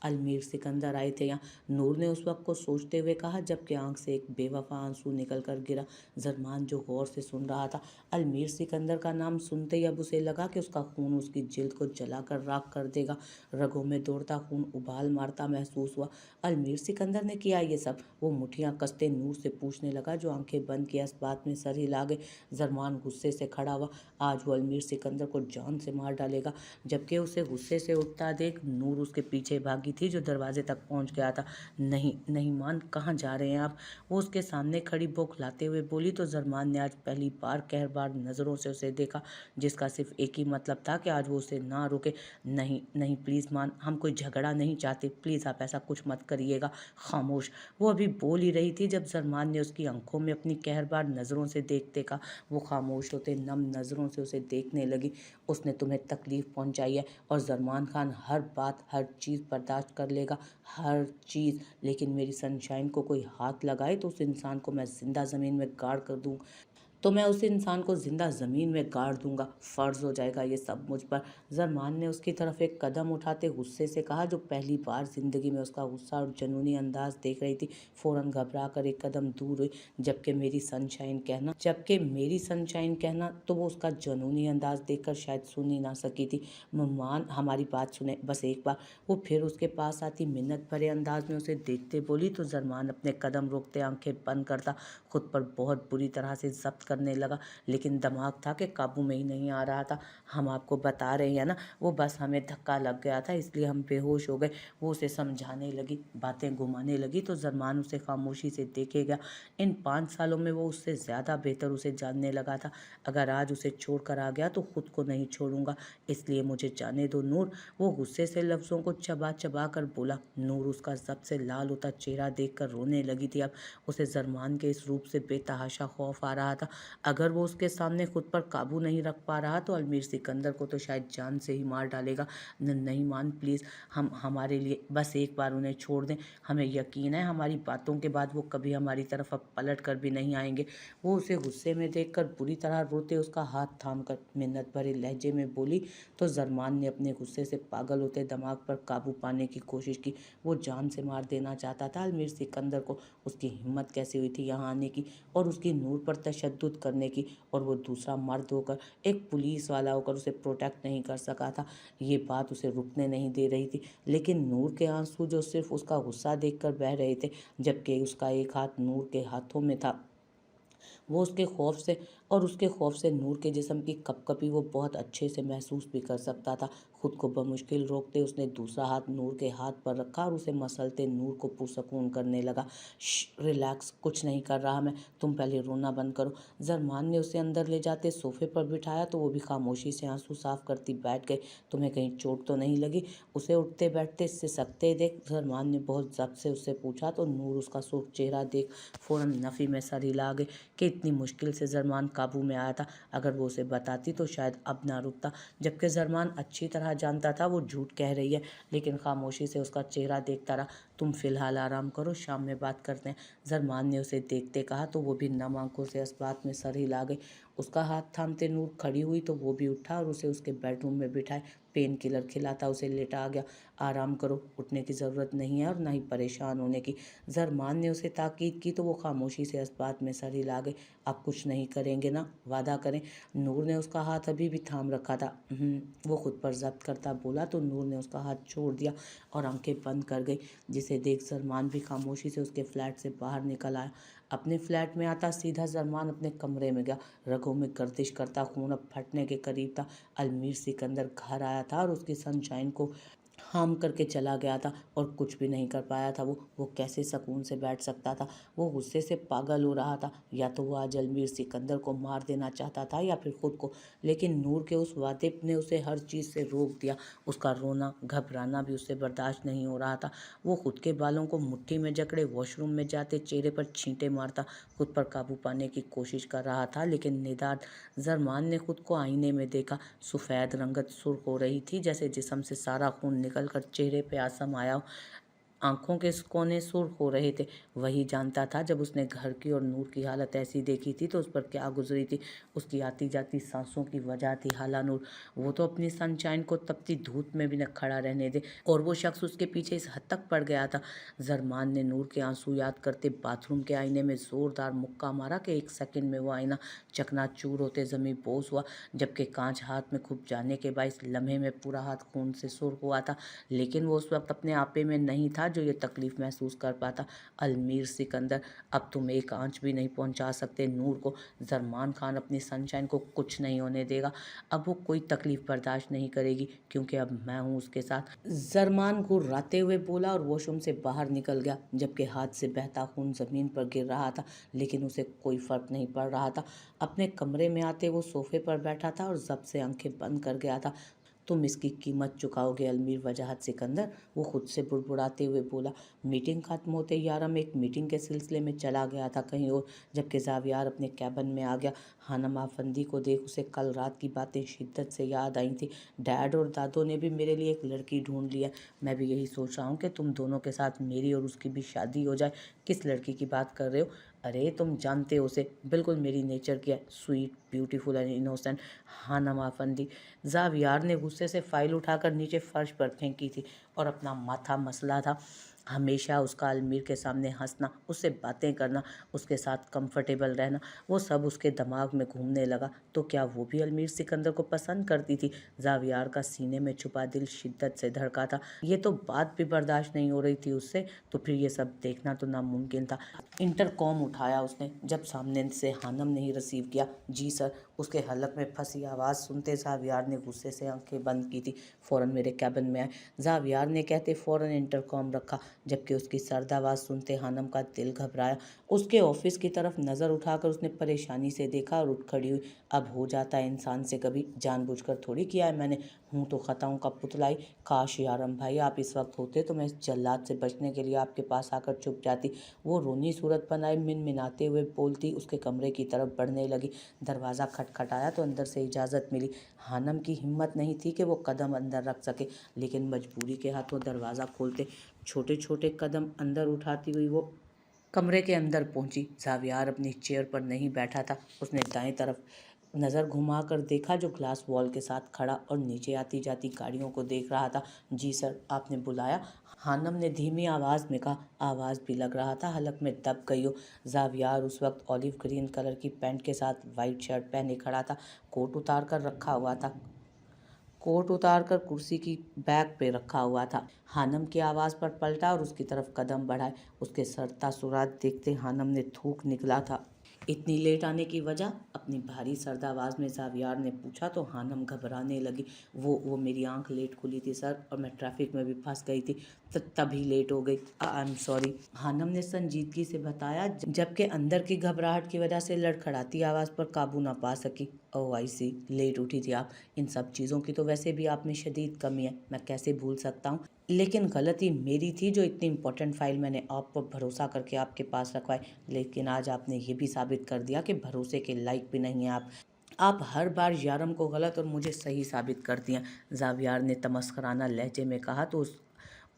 अलमीर सिकंदर आए थे यहाँ, नूर ने उस वक्त को सोचते हुए कहा, जबकि आंख से एक बेवफा आंसू निकल कर गिरा। जरमान जो गौर से सुन रहा था, अलमीर सिकंदर का नाम सुनते ही अब उसे लगा कि उसका खून उसकी जिल्द को जलाकर राख कर देगा। रगों में दौड़ता खून उबाल मारता महसूस हुआ। अलमीर सिकंदर ने किया ये सब? वो मुठियां कसते नूर से पूछने लगा, जो आंखें बंद किया इस बात में सर हिला गए। जरमान गुस्से से खड़ा हुआ। आज वो अलमीर सिकंदर को जान से मार डालेगा। जबकि उसे गुस्से से उठता देख नूर उसके पीछे भागी थी, जो दरवाजे तक पहुंच गया था। नहीं नहीं मान, कहाँ जा रहे हैं आप? वो उसके सामने खड़ी बौखलाते हुए बोली। तो जरमान ने आज पहली बार कहरबार नजरों से उसे देखा, जिसका सिर्फ एक ही मतलब था कि आज वो उसे ना रोके। नहीं नहीं प्लीज मान, हम कोई झगड़ा नहीं चाहते, प्लीज आप ऐसा कुछ मत करिएगा। खामोश। वो अभी बोल ही रही थी जब जरमान ने उसकी आंखों में अपनी कहरबार नजरों से देखते का। वो खामोश होते नम नजरों से उसे देखने लगी। उसने तुम्हें तकलीफ पहुंचाई है और जरमान खान हर बात हर चीज़ बर्दाश्त कर लेगा, हर चीज़। लेकिन मेरी सनशाइन को कोई हाथ लगाए तो उस इंसान को मैं जिंदा ज़मीन में गाड़ कर दूँ, तो मैं उस इंसान को जिंदा ज़मीन में गाड़ दूंगा। फ़र्ज़ हो जाएगा ये सब मुझ पर। जरमान ने उसकी तरफ एक कदम उठाते गुस्से से कहा, जो पहली बार ज़िंदगी में उसका गुस्सा और जुनूनी अंदाज देख रही थी। फ़ौरन घबरा कर एक कदम दूर हुई। जबकि मेरी सनशाइन कहना तो वो उसका जुनूनी अंदाज देखकर शायद सुन ही ना सकी थी। मम्मान हमारी बात सुने, बस एक बार। वो फिर उसके पास आती मिन्नत भरे अंदाज में उसे देखते बोली। तो जरमान अपने कदम रोकते आंखें बंद करता खुद पर बहुत बुरी तरह से जब्त करने लगा, लेकिन दिमाग था कि काबू में ही नहीं आ रहा था। हम आपको बता रहे हैं ना, वो बस हमें धक्का लग गया था, इसलिए हम बेहोश हो गए। वो उसे समझाने लगी, बातें घुमाने लगी। तो जरमान उसे खामोशी से देखे गया। इन 5 सालों में वो उससे ज़्यादा बेहतर उसे जानने लगा था। अगर आज उसे छोड़ कर आ गया तो खुद को नहीं छोड़ूंगा, इसलिए मुझे जाने दो नूर। वो गुस्से से लफ्ज़ों को चबा चबा कर बोला। नूर उसका जब से लाल होता चेहरा देख कर रोने लगी थी। अब उसे जरमान के इस रूप से बेतहाशा खौफ आ रहा था। अगर वो उसके सामने खुद पर काबू नहीं रख पा रहा तो अलमीर सिकंदर को तो शायद जान से ही मार डालेगा। नहीं मान प्लीज़, हम हमारे लिए बस एक बार उन्हें छोड़ दें। हमें यकीन है हमारी बातों के बाद वो कभी हमारी तरफ अब पलट कर भी नहीं आएंगे। वो उसे गुस्से में देखकर बुरी तरह रोते उसका हाथ थाम कर मिन्नत भरे लहजे में बोली। तो जरमान ने अपने गुस्से से पागल होते दिमाग पर काबू पाने की कोशिश की। वो जान से मार देना चाहता था अलमीर सिकंदर को। उसकी हिम्मत कैसे हुई थी यहाँ आने की और उसकी नूर पर तशद्दुद करने की, और वो दूसरा मर्द होकर, एक पुलिस वाला होकर उसे प्रोटेक्ट नहीं कर सका था। ये बात उसे रुकने नहीं दे रही थी। लेकिन नूर के आंसू जो सिर्फ उसका गुस्सा देखकर बह रहे थे, जबकि उसका एक हाथ नूर के हाथों में था, वो उसके खौफ से नूर के जिस्म की कपकपी वो बहुत अच्छे से महसूस भी कर सकता था। खुद को बमुश्किल रोकते उसने दूसरा हाथ नूर के हाथ पर रखा और उसे मसलते नूर को पुरसकून करने लगा। रिलैक्स, कुछ नहीं कर रहा मैं, तुम पहले रोना बंद करो। जरमान ने उसे अंदर ले जाते सोफे पर बिठाया तो वो भी खामोशी से आंसू साफ करती बैठ गई। तुम्हें कहीं चोट तो नहीं लगी? उसे उठते बैठते सिसकते देख जरमान ने बहुत जब्त से उससे पूछा। तो नूर उसका सुर्ख चेहरा देख फौरन नफ़ी में सर हिला गई कि इतनी मुश्किल से जरमान काबू में आया था। अगर वो उसे बताती तो शायद अब ना रुकता। जबकि जरमान अच्छी तरह जानता था वो झूठ कह रही है, लेकिन खामोशी से उसका चेहरा देखता रहा। तुम फिलहाल आराम करो, शाम में बात करते हैं, जरमान ने उसे देखते कहा। तो वो भी नम आंखों से इस बात में सर हिला गई। उसका हाथ थामते नूर खड़ी हुई तो वो भी उठा और उसे उसके बेडरूम में बिठाए पेन किलर खिलाता उसे लेटा आ गया। आराम करो, उठने की ज़रूरत नहीं है और ना ही परेशान होने की। जरमान ने उसे ताकीद की तो वो खामोशी से इस बात में सर हिला गई। आप कुछ नहीं करेंगे ना, वादा करें। नूर ने उसका हाथ अभी भी थाम रखा था। वो खुद पर जब्त करता बोला। तो नूर ने उसका हाथ छोड़ दिया और आंखें बंद कर गई, जिसे देख जरमान भी खामोशी से उसके फ्लैट से बाहर निकल आया। अपने फ्लैट में आता सीधा जरमान अपने कमरे में गया। रगों में गर्दिश करता खून अब फटने के करीब था। अलमीर सिकंदर घर आया था और उसकी सनशाइन को हार्म करके चला गया था और कुछ भी नहीं कर पाया था। वो कैसे सुकून से बैठ सकता था? वो गुस्से से पागल हो रहा था। या तो वो आज अलमीर सिकंदर को मार देना चाहता था या फिर खुद को, लेकिन नूर के उस वादे ने उसे हर चीज़ से रोक दिया। उसका रोना घबराना भी उससे बर्दाश्त नहीं हो रहा था। वो खुद के बालों को मुट्ठी में जकड़े वॉशरूम में जाते चेहरे पर छींटे मारता खुद पर काबू पाने की कोशिश कर रहा था। लेकिन निदाद जरमान ने खुद को आईने में देखा। सफ़ेद रंगत सुर्ख हो रही थी, जैसे जिस्म से सारा खून निकल कर चेहरे पे आसम आया हो। आंखों के कोने सुर्ख हो रहे थे। वही जानता था जब उसने घर की और नूर की हालत ऐसी देखी थी तो उस पर क्या गुजरी थी। उसकी आती जाती सांसों की वजह थी हाला नूर। वो तो अपनी सनशाइन को तपती धूप में भी न खड़ा रहने दे, और वो शख्स उसके पीछे इस हद तक पड़ गया था। जरमान ने नूर के आंसू याद करते बाथरूम के आईने में जोरदार मुक्का मारा कि 1 सेकंड में वो आईना चकनाचूर होते जमीन बोस हुआ, जबकि कांच हाथ में खूब जाने के बाइस लम्हे में पूरा हाथ खून से सुर्ख हुआ था। लेकिन वो उस वक्त अपने आपे में नहीं था जो ये तकलीफ महसूस कर पाता। अलमीर सिकंदर, अब तुम एक आंच भी नहीं पहुंचा सकते नूर को। जरमान खान अपनी सनशाइन को कुछ नहीं होने देगा। अब वो कोई तकलीफ बर्दाश्त नहीं करेगी, क्योंकि अब मैं हूँ उसके साथ। जरमान घुर्राते हुए बोला और वॉशरूम से बाहर निकल गया, जबकि हाथ से बहता खून जमीन पर गिर रहा था, लेकिन उसे कोई फर्क नहीं पड़ रहा था। अपने कमरे में आते वो सोफे पर बैठा था और जब से आंखें बंद कर गया था। तुम इसकी कीमत चुकाओगे अलमीर वजाहत सिकंदर, वो खुद से बुड़बुड़ाते हुए बोला। मीटिंग खत्म होते ही यारम एक मीटिंग के सिलसिले में चला गया था कहीं और, जबकि जावियार अपने कैबिन में आ गया। हानम आफंदी को देख उसे कल रात की बातें शिद्दत से याद आई थी। डैड और दादो ने भी मेरे लिए एक लड़की ढूंढ ली है। मैं भी यही सोच रहा हूँ कि तुम दोनों के साथ मेरी और उसकी भी शादी हो जाए। किस लड़की की बात कर रहे हो? अरे तुम जानते हो उसे, बिल्कुल मेरी नेचर की है, स्वीट ब्यूटीफुल एंड इनोसेंट। हानम आफंदी। जावियार ने गुस्से से फाइल उठाकर नीचे फर्श पर फेंकी थी और अपना माथा मसला था। हमेशा उसका अलमीर के सामने हंसना, उससे बातें करना, उसके साथ कंफर्टेबल रहना, वो सब उसके दिमाग में घूमने लगा। तो क्या वो भी अलमीर सिकंदर को पसंद करती थी? जावियार का सीने में छुपा दिल शिद्दत से धड़का था। ये तो बात भी बर्दाश्त नहीं हो रही थी उससे, तो फिर ये सब देखना तो नामुमकिन था। इंटरकॉम उठाया उसने, जब सामने से हानम ने ही रिसीव किया। जी सर। उसके हलक में फंसी आवाज़ सुनते जावियार ने गुस्से से आंखें बंद की थी। फ़ौरन मेरे कैबिन में आए, जावियार ने कहते फ़ौरन इंटरकॉम रखा, जबकि उसकी सर्द आवाज़ सुनते हानम का दिल घबराया। उसके ऑफिस की तरफ नज़र उठाकर उसने परेशानी से देखा और उठ खड़ी हुई। अब हो जाता है इंसान से कभी, जानबूझकर थोड़ी किया है मैंने, हूँ तो खताओं का पुतला ही। काश यारम भाई आप इस वक्त होते तो मैं इस जल्लाद से बचने के लिए आपके पास आकर छुप जाती। वो रोनी सूरत बनाए मिनमिनाते हुए बोलती उसके कमरे की तरफ बढ़ने लगी। दरवाज़ा खटखटाया तो अंदर से इजाज़त मिली। हानम की हिम्मत नहीं थी कि वो कदम अंदर रख सके, लेकिन मजबूरी के हाथों दरवाज़ा खोलते छोटे छोटे कदम अंदर उठाती हुई वो कमरे के अंदर पहुंची। जावियार अपनी चेयर पर नहीं बैठा था। उसने दाएं तरफ नज़र घुमाकर देखा जो ग्लास वॉल के साथ खड़ा और नीचे आती जाती गाड़ियों को देख रहा था। जी सर, आपने बुलाया? हानम ने धीमी आवाज़ में कहा। आवाज़ भी लग रहा था हलक में दब गई हो। जावियार उस वक्त ऑलिव ग्रीन कलर की पैंट के साथ वाइट शर्ट पहने खड़ा था। कोट उतार कर कुर्सी की बैक पे रखा हुआ था। हानम की आवाज़ पर पलटा और उसकी तरफ कदम बढ़ाए। उसके सरता सुरात देखते हानम ने थूक निकला था। इतनी लेट आने की वजह? अपनी भारी सर्द आवाज़ में जावियार ने पूछा तो हानम घबराने लगी। वो मेरी आंख लेट खुली थी सर, और मैं ट्रैफिक में भी फंस गई थी, तभी लेट हो गई। आई एम सॉरी, हानम ने संजीदगी से बताया, जबकि अंदर की घबराहट की वजह से लड़खड़ाती आवाज़ पर काबू ना पा सकी। ओह आई सी, लेट उठी थी आप। इन सब चीज़ों की तो वैसे भी आप में शदीद कमी है, मैं कैसे भूल सकता हूँ। लेकिन गलती मेरी थी जो इतनी इंपॉर्टेंट फाइल मैंने आप पर भरोसा करके आपके पास रखवाई। लेकिन आज आपने ये भी साबित कर दिया कि भरोसे के लायक भी नहीं है आप हर बार यारम को गलत और मुझे सही साबित करती हैं। जावियार ने तमस्कराना लहजे में कहा तो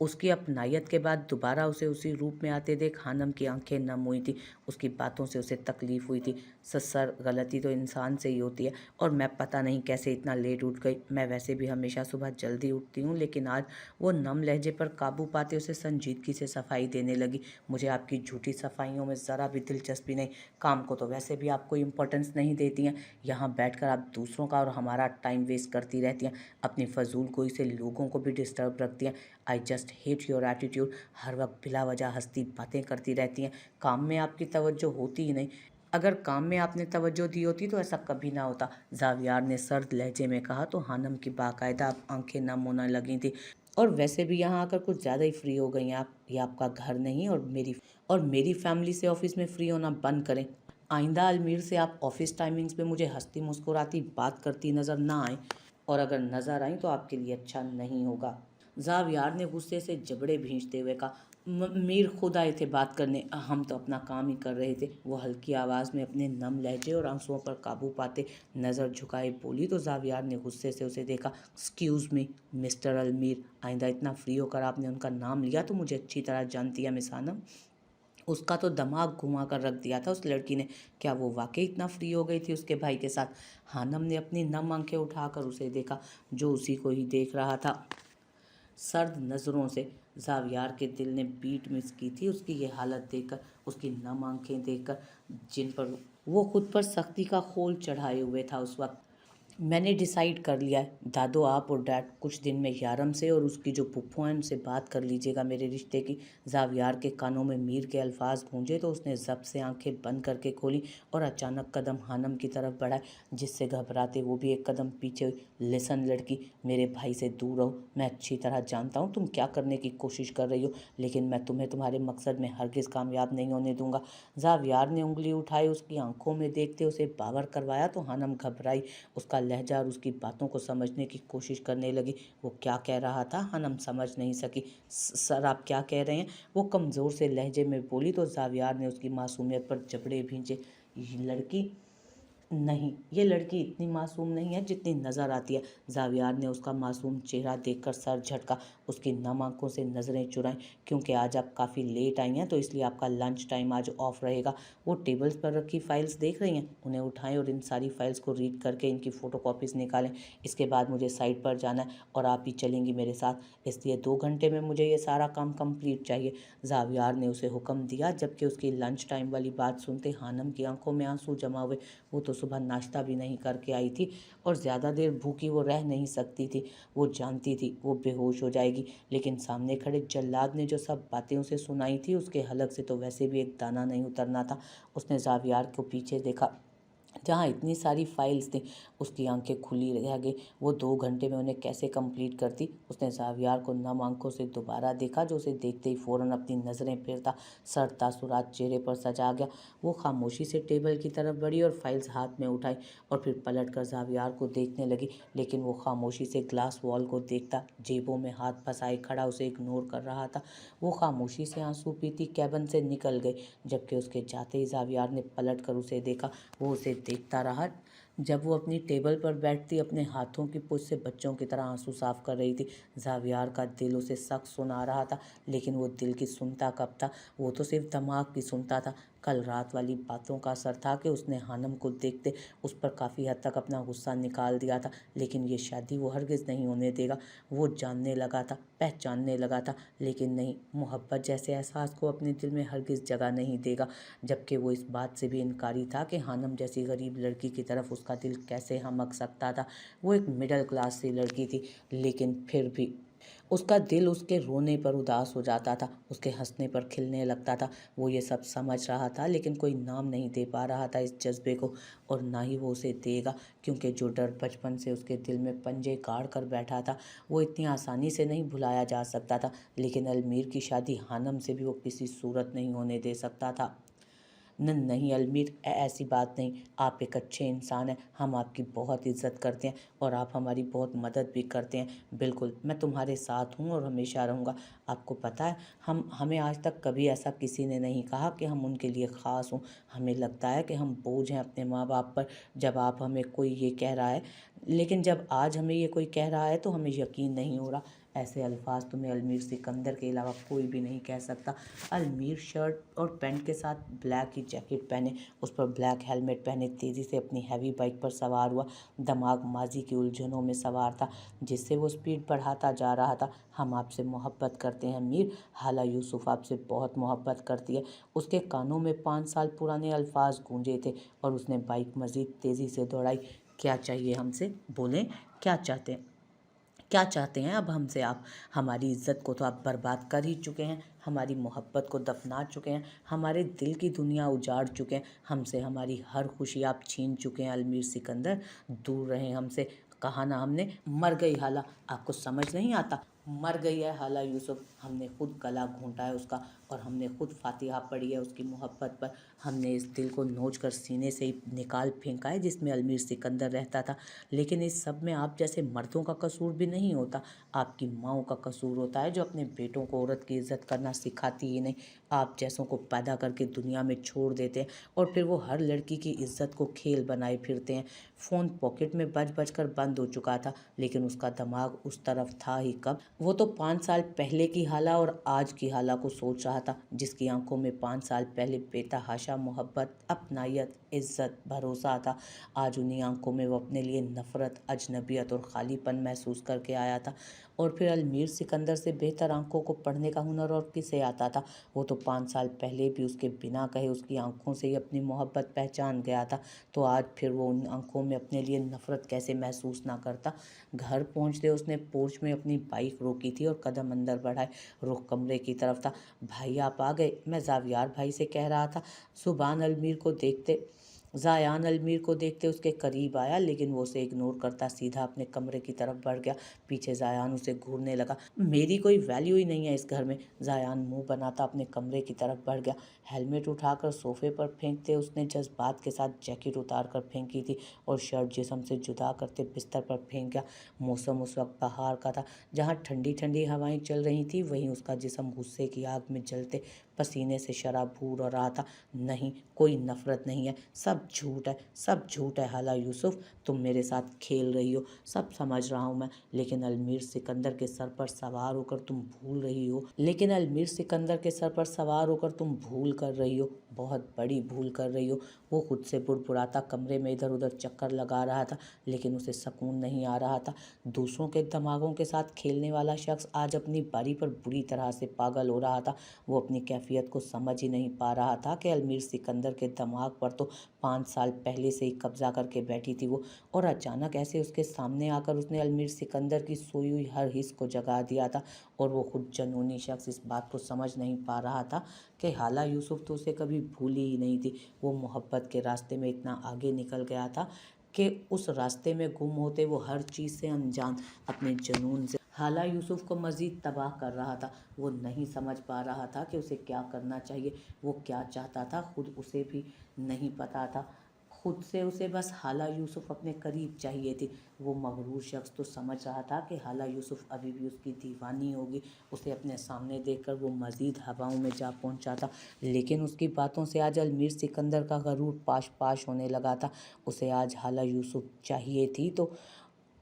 उसकी अपनायत के बाद दोबारा उसे उसी रूप में आते देख हानम की आंखें नम हुई थी। उसकी बातों से उसे तकलीफ हुई थी। सर, गलती तो इंसान से ही होती है, और मैं पता नहीं कैसे इतना लेट उठ गई। मैं वैसे भी हमेशा सुबह जल्दी उठती हूँ, लेकिन आज वो नम लहजे पर काबू पाते उसे संजीदगी से सफाई देने लगी। मुझे आपकी झूठी सफाइयों में ज़रा भी दिलचस्पी नहीं। काम को तो वैसे भी आप कोई इंपॉर्टेंस नहीं देती हैं। यहाँ बैठकर आप दूसरों का और हमारा टाइम वेस्ट करती रहती हैं। अपनी फजूल गोई से लोगों को भी डिस्टर्ब रखती हैं। I just hate your attitude. हर वक्त बिला वजह हंसती बातें करती रहती हैं। काम में आपकी तवज्जो होती ही नहीं। अगर काम में आपने तवज्जो दी होती तो ऐसा कभी ना होता, जावियार ने सर्द लहजे में कहा तो हानम की बाकायदा आंखें नम होने लगी थी। और वैसे भी यहाँ आकर कुछ ज़्यादा ही फ्री हो गई हैं आप। ये आपका घर नहीं, और मेरी फैमिली से ऑफिस में फ्री होना बंद करें। आइंदा अलमीर से आप ऑफिस टाइमिंग्स में मुझे हंसती मुस्कुराती बात करती नज़र ना आए, और अगर नज़र आई तो आपके लिए अच्छा नहीं होगा। जावियार ने गुस्से से जबड़े भींचते हुए कहा, मीर खुद आए थे बात करने, हम तो अपना काम ही कर रहे थे। वो हल्की आवाज़ में अपने नम लहजे और आंसुओं पर काबू पाते नज़र झुकाए बोली तो जावियार ने गुस्से से उसे देखा। एक्सक्यूज़ मी मिस्टर अलमीर, आइंदा इतना फ्री होकर आपने उनका नाम लिया तो मुझे अच्छी तरह जानती है मिस आनम। उसका तो दिमाग घुमा कर रख दिया था उस लड़की ने। क्या वो वाकई इतना फ्री हो गई थी उसके भाई के साथ? हानम ने अपनी नम आंखें उठाकर उसे देखा, जो उसी को ही देख रहा था। सर्द नज़रों से जावियार के दिल ने बीट मिस की थी उसकी ये हालत देखकर, उसकी नम आंखें देखकर जिन पर वो खुद पर सख्ती का खोल चढ़ाए हुए था उस वक्त। मैंने डिसाइड कर लिया है दादो, आप और डैड कुछ दिन में यारम से और उसकी जो पुप्पो हैं उनसे बात कर लीजिएगा मेरे रिश्ते की। जावियार के कानों में मीर के अल्फाज गूंजे तो उसने जब से आंखें बंद करके खोली और अचानक कदम हानम की तरफ बढ़ाए, जिससे घबराते वो भी एक कदम पीछे हुई। लिसन लड़की, मेरे भाई से दूर रहो। मैं अच्छी तरह जानता हूँ तुम क्या करने की कोशिश कर रही हो, लेकिन मैं तुम्हें तुम्हारे मकसद में हरगिज़ कामयाब नहीं होने दूंगा। जावियार ने उंगली उठाई, उसकी आंखों में देखते उसे बावर करवाया तो हानम घबराई। उसका लहजा और उसकी बातों को समझने की कोशिश करने लगी। वो क्या कह रहा था हानम समझ नहीं सकी। सर आप क्या कह रहे हैं? वो कमज़ोर से लहजे में बोली तो जावियार ने उसकी मासूमियत पर जबड़े भींचे। ये लड़की नहीं, ये लड़की इतनी मासूम नहीं है जितनी नज़र आती है। जावियार ने उसका मासूम चेहरा देखकर सर झटका, उसकी नम आंखों से नज़रें चुराईं। क्योंकि आज आप काफ़ी लेट आई हैं तो इसलिए आपका लंच टाइम आज ऑफ रहेगा। वो टेबल्स पर रखी फाइल्स देख रही हैं, उन्हें उठाएं और इन सारी फाइल्स को रीड करके इनकी फ़ोटो कॉपीज़ निकालें। इसके बाद मुझे साइट पर जाना है और आप ही चलेंगी मेरे साथ, इसलिए 2 घंटे में मुझे ये सारा काम कंप्लीट चाहिए। जावियार ने उसे हुक्म दिया, जबकि उसकी लंच टाइम वाली बात सुनते हानम की आंखों में आंसू जमा हुए। वो तो सुबह नाश्ता भी नहीं करके आई थी और ज़्यादा देर भूखी वो रह नहीं सकती थी। वो जानती थी वो बेहोश हो जाएगी, लेकिन सामने खड़े जल्लाद ने जो सब बातें उसे सुनाई थी उसके हलक से तो वैसे भी एक दाना नहीं उतरना था। उसने जावियार को पीछे देखा जहाँ इतनी सारी फाइल्स थी। उसकी आंखें खुली रह गई। वो 2 घंटे में उन्हें कैसे कंप्लीट करती? उसने जावियार को नम आंखों से दोबारा देखा, जो उसे देखते ही फ़ौरन अपनी नज़रें फेरता सर तासुरात चेहरे पर सजा गया। वो खामोशी से टेबल की तरफ बढ़ी और फाइल्स हाथ में उठाई और फिर पलट कर जावियार को देखने लगी, लेकिन वो खामोशी से ग्लास वॉल को देखता, जेबों में हाथ फंसाए खड़ा उसे इग्नोर कर रहा था। वो खामोशी से आंसू पीती कैबिन से निकल गई, जबकि उसके जाते ही जावियार ने पलट कर उसे देखा। वो उसे देखता रहा जब वो अपनी टेबल पर बैठती अपने हाथों की पूंछ से बच्चों की तरह आंसू साफ कर रही थी। जावियार का दिल उसे सख्त सुना रहा था, लेकिन वो दिल की सुनता कब था? वो तो सिर्फ दिमाग की सुनता था। कल रात वाली बातों का असर था कि उसने हानम को देखते उस पर काफ़ी हद तक अपना गुस्सा निकाल दिया था, लेकिन ये शादी वो हरगिज़ नहीं होने देगा। वो जानने लगा था, पहचानने लगा था, लेकिन नहीं, मोहब्बत जैसे एहसास को अपने दिल में हरगिज़ जगह नहीं देगा। जबकि वो इस बात से भी इनकारी था कि हानम जैसी गरीब लड़की की तरफ उसका दिल कैसे हमक सकता था। वो एक मिडिल क्लास सी लड़की थी, लेकिन फिर भी उसका दिल उसके रोने पर उदास हो जाता था, उसके हंसने पर खिलने लगता था। वो ये सब समझ रहा था, लेकिन कोई नाम नहीं दे पा रहा था इस जज्बे को, और ना ही वो उसे देगा, क्योंकि जो डर बचपन से उसके दिल में पंजे गाड़ कर बैठा था वो इतनी आसानी से नहीं भुलाया जा सकता था। लेकिन अलमीर की शादी हानम से भी वो किसी सूरत नहीं होने दे सकता था। नहीं अलमीर, ऐसी बात नहीं। आप एक अच्छे इंसान हैं, हम आपकी बहुत इज्जत करते हैं और आप हमारी बहुत मदद भी करते हैं। बिल्कुल, मैं तुम्हारे साथ हूँ और हमेशा रहूँगा। आपको पता है, हमें आज तक कभी ऐसा किसी ने नहीं कहा कि हम उनके लिए ख़ास हों। हमें लगता है कि हम बोझ हैं अपने माँ बाप पर, जब आप हमें कोई ये कह रहा है, लेकिन जब आज हमें ये कोई कह रहा है तो हमें यकीन नहीं हो रहा। ऐसे अल्फाज तुम्हें अलमीर सिकंदर के अलावा कोई भी नहीं कह सकता। अलमीर शर्ट और पैंट के साथ ब्लैक ही जैकेट पहने, उस पर ब्लैक हेलमेट पहने तेज़ी से अपनी हैवी बाइक पर सवार हुआ। दिमाग माजी की उलझनों में सवार था, जिससे वो स्पीड बढ़ाता जा रहा था। हम आपसे मोहब्बत करते हैं मीर, हाला यूसुफ आपसे बहुत मोहब्बत करती है। उसके कानों में 5 साल पुराने अल्फाज गूंजे थे और उसने बाइक मज़ीद तेज़ी से दौड़ाई। क्या चाहिए हमसे? बोलें, क्या चाहते हैं? क्या चाहते हैं अब हमसे आप? हमारी इज्जत को तो आप बर्बाद कर ही चुके हैं, हमारी मोहब्बत को दफना चुके हैं, हमारे दिल की दुनिया उजाड़ चुके हैं, हमसे हमारी हर खुशी आप छीन चुके हैं। अलमीर सिकंदर, दूर रहें हमसे। कहा ना हमने, मर गई हाला, आपको समझ नहीं आता? मर गई है हाला यूसुफ, हमने खुद गला घोंटा है उसका, और हमने खुद फातिहा पढ़ी है उसकी मोहब्बत पर। हमने इस दिल को नोच कर सीने से ही निकाल फेंका है जिसमें अमीर सिकंदर रहता था। लेकिन इस सब में आप जैसे मर्दों का कसूर भी नहीं होता, आपकी माँओं का कसूर होता है जो अपने बेटों को औरत की इज्जत करना सिखाती ही नहीं। आप जैसों को पैदा करके दुनिया में छोड़ देते हैं और फिर वो हर लड़की की इज्जत को खेल बनाए फिरते हैं। फ़ोन पॉकेट में बज बज कर बंद हो चुका था, लेकिन उसका दिमाग उस तरफ था ही कब। वो तो 5 साल पहले की हाला और आज की हाला को सोच रहा था, जिसकी आंखों में 5 साल पहले बेतहाशा मोहब्बत, अपनायत, इज्जत, भरोसा था। आज उन्हीं आंखों में वो अपने लिए नफरत, अजनबियत और खालीपन महसूस करके आया था। और फिर अमीर सिकंदर से बेहतर आंखों को पढ़ने का हुनर और किसे आता था। वो तो 5 साल पहले भी उसके बिना कहे उसकी आंखों से ही अपनी मोहब्बत पहचान गया था, तो आज फिर वो उन आंखों में अपने लिए नफरत कैसे महसूस ना करता। घर पहुंचते उसने पोर्च में अपनी बाइक रोकी थी और कदम अंदर बढ़ाए। रुख कमरे की तरफ था। भाई आप आ गए, मैं जावियार भाई से कह रहा था। सुभान अल्मीर को देखते ज़ायान अल्मीर को देखते उसके करीब आया, लेकिन वो उसे इग्नोर करता सीधा अपने कमरे की तरफ बढ़ गया। पीछे ज़ायान उसे घूरने लगा। मेरी कोई वैल्यू ही नहीं है इस घर में। ज़ायान मुंह बनाता अपने कमरे की तरफ बढ़ गया। हेलमेट उठाकर सोफे पर फेंकते उसने जज्बात के साथ जैकेट उतार कर फेंकी थी और शर्ट जिस्म से जुदा करते बिस्तर पर फेंक गया। मौसम उस वक्त बहार का था। जहाँ ठंडी ठंडी हवाएं चल रही थी, वहीं उसका जिस्म गुस्से की आग में जलते पसीने से शराबूर हो रहा था। नहीं, कोई नफरत नहीं है, सब झूठ है, सब झूठ है हाला यूसुफ, तुम मेरे साथ खेल रही हो, सब समझ रहा हूँ मैं। लेकिन अमीर सिकंदर के सर पर सवार होकर तुम भूल रही हो लेकिन अमीर सिकंदर के सर पर सवार होकर तुम भूल कर रही हो, बहुत बड़ी भूल कर रही हो। वो खुद से बुड़बुड़ाता कमरे में इधर उधर चक्कर लगा रहा था, लेकिन उसे सुकून नहीं आ रहा था। दूसरों के दिमागों के साथ खेलने वाला शख्स आज अपनी बारी पर बुरी तरह से पागल हो रहा था। वो अपनी कैफियत को समझ ही नहीं पा रहा था कि अमीर सिकंदर के दिमाग पर तो 5 साल पहले से ही कब्जा करके बैठी थी वो, और अचानक ऐसे उसके सामने आकर उसने अमीर सिकंदर की सोई हुई हर हिस्स को जगा दिया था। और वो खुद जनूनी शख्स इस बात को समझ नहीं पा रहा था कि हाला यूसुफ तो उसे कभी भूली ही नहीं थी। वो मोहब्बत के रास्ते में इतना आगे निकल गया था कि उस रास्ते में गुम होते वो हर चीज़ से अनजान अपने जुनून से हाला यूसुफ को मज़ीद तबाह कर रहा था। वो नहीं समझ पा रहा था कि उसे क्या करना चाहिए, वो क्या चाहता था, खुद उसे भी नहीं पता था। खुद से उसे बस हाला यूसुफ अपने करीब चाहिए थी। वो मगरूर शख्स तो समझ रहा था कि हाला यूसुफ अभी भी उसकी दीवानी होगी, उसे अपने सामने देखकर वो मज़ीद हवाओं में जा पहुंचा था। लेकिन उसकी बातों से आज अमीर सिकंदर का गरूर पाश पाश होने लगा था। उसे आज हाला यूसुफ चाहिए थी तो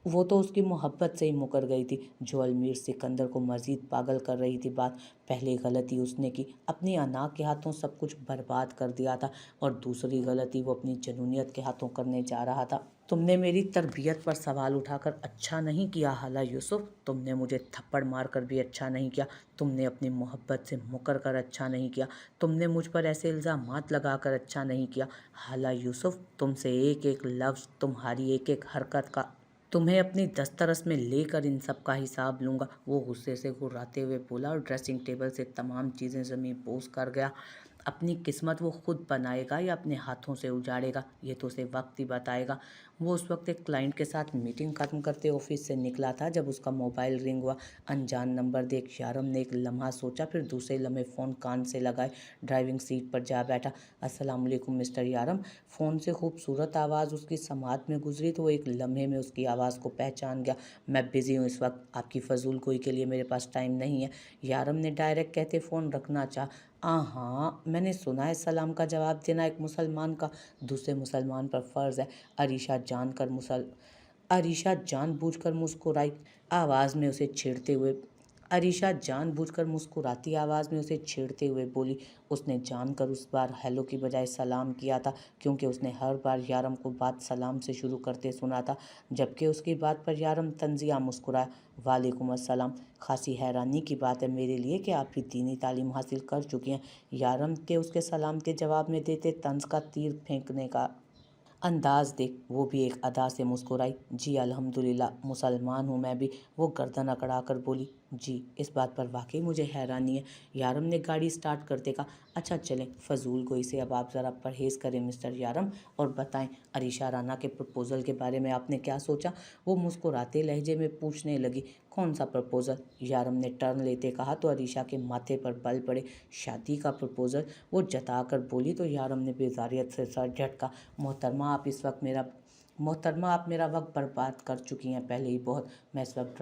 वो तो उसकी मोहब्बत से ही मुकर गई थी, जो अमीर सिकंदर को मज़ीद पागल कर रही थी। बात पहली गलती उसने की, अपनी अना के हाथों सब कुछ बर्बाद कर दिया था, और दूसरी गलती वो अपनी जनूनियत के हाथों करने जा रहा था। तुमने मेरी तरबियत पर सवाल उठाकर अच्छा नहीं किया हाला यूसुफ, तुमने मुझे थप्पड़ मार कर भी अच्छा नहीं किया, तुमने अपनी मोहब्बत से मुकर कर अच्छा नहीं किया, तुमने मुझ पर ऐसे इल्ज़ामात लगा कर अच्छा नहीं किया। हाला यूसुफ, तुमसे एक एक लफ्ज़, तुम्हारी एक एक हरकत का तुम्हें अपनी दस्तरस में लेकर इन सब का हिसाब लूँगा। वो गुस्से से घुर्राते हुए बोला और ड्रेसिंग टेबल से तमाम चीज़ें ज़मीं पोंछ कर गया। अपनी किस्मत वो खुद बनाएगा या अपने हाथों से उजाड़ेगा, ये तो उसे वक्त ही बताएगा। वो उस वक्त एक क्लाइंट के साथ मीटिंग ख़त्म करते ऑफिस से निकला था जब उसका मोबाइल रिंग हुआ। अनजान नंबर देख यारम ने एक लम्हा सोचा, फिर दूसरे लम्हे फ़ोन कान से लगाए ड्राइविंग सीट पर जा बैठा। अस्सलाम वालेकुम मिस्टर यारम। फ़ोन से खूबसूरत आवाज़ उसकी समात में गुजरी तो वो एक लम्हे में उसकी आवाज़ को पहचान गया। मैं बिज़ी हूँ इस वक्त, आपकी फ़जूल गोई के लिए मेरे पास टाइम नहीं है, यारम ने डायरेक्ट कहते फ़ोन रखना चाहा। हाँ, मैंने सुना है सलाम का जवाब देना एक मुसलमान का दूसरे मुसलमान पर फ़र्ज़ है। अरीशा जानबूझकर मुस्कुराई आवाज़ में उसे छेड़ते हुए अरीशा जानबूझकर मुस्कुराती आवाज़ में उसे छेड़ते हुए बोली। उसने जानकर उस बार हेलो की बजाय सलाम किया था, क्योंकि उसने हर बार यारम को बात सलाम से शुरू करते सुना था। जबकि उसकी बात पर यारम तंजिया मुस्कुराया। वालेकुम अस्सलाम। खासी हैरानी की बात है मेरे लिए कि आप भी दीनी तालीम हासिल कर चुकी हैं। यारम के उसके सलाम के जवाब में देते तंज का तीर फेंकने का अंदाज देख वो भी एक अदा से मुस्कुराई। जी अल्हम्दुलिल्लाह, मुसलमान हूँ मैं भी, वो गर्दन अकड़ा कर बोली। जी, इस बात पर वाकई मुझे हैरानी है। यारम ने गाड़ी स्टार्ट करते कहा, अच्छा चलें, फजूल गोई से अब आप ज़रा परहेज़ करें मिस्टर यारम, और बताएं अरीशा राना के प्रपोज़ल के बारे में आपने क्या सोचा। वो मुस्कुराते लहजे में पूछने लगी, कौन सा प्रपोज़ल। यारम ने टर्न लेते कहा तो अरीशा के माथे पर बल पड़े, शादी का प्रपोज़ल। वो जताकर बोली तो यारम ने बेजारियत से सर झटका, मोहतरमा आप मेरा वक्त बर्बाद कर चुकी हैं पहले ही बहुत। मैं इस वक्त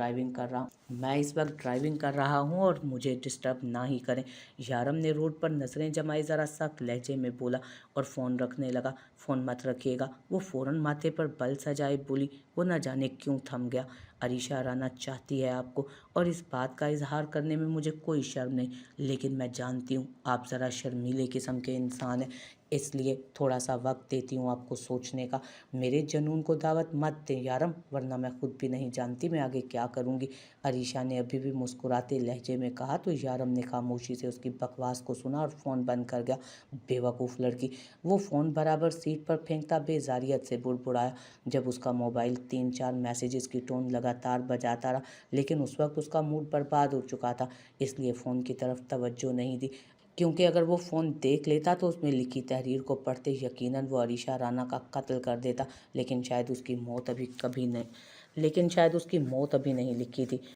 ड्राइविंग कर रहा हूँ और मुझे डिस्टर्ब ना ही करें। यारम ने रोड पर नज़रें जमाई, ज़रा सख्त लहजे में बोला और फ़ोन रखने लगा। फ़ोन मत रखिएगा। वो फ़ौरन माथे पर बल सजाए बोली। वो न जाने क्यों थम गया। अरीशा राना चाहती है आपको, और इस बात का इजहार करने में मुझे कोई शर्म नहीं, लेकिन मैं जानती हूँ आप ज़रा शर्मीले किस्म के इंसान हैं, इसलिए थोड़ा सा वक्त देती हूँ आपको सोचने का। मेरे जुनून को दावत मत दें यारम, वरना मैं खुद भी नहीं जानती मैं आगे क्या करूँगी। अरीशा ने अभी भी मुस्कुराते लहजे में कहा तो यारम ने खामोशी से उसकी बकवास को सुना और फ़ोन बंद कर गया। बेवकूफ़ लड़की। वो फ़ोन बराबर सीट पर फेंकता बेजारियत से बुड़बुड़ाया। जब उसका मोबाइल 3-4 मैसेजेस की टोन लगातार बजाता रहा, लेकिन उस वक्त उसका मूड बर्बाद हो चुका था, इसलिए फ़ोन की तरफ तवज्जो नहीं दी, क्योंकि अगर वो फ़ोन देख लेता तो उसमें लिखी तहरीर को पढ़ते यकीनन वो अरीशा राना का कत्ल कर देता, लेकिन शायद उसकी मौत अभी नहीं लिखी थी।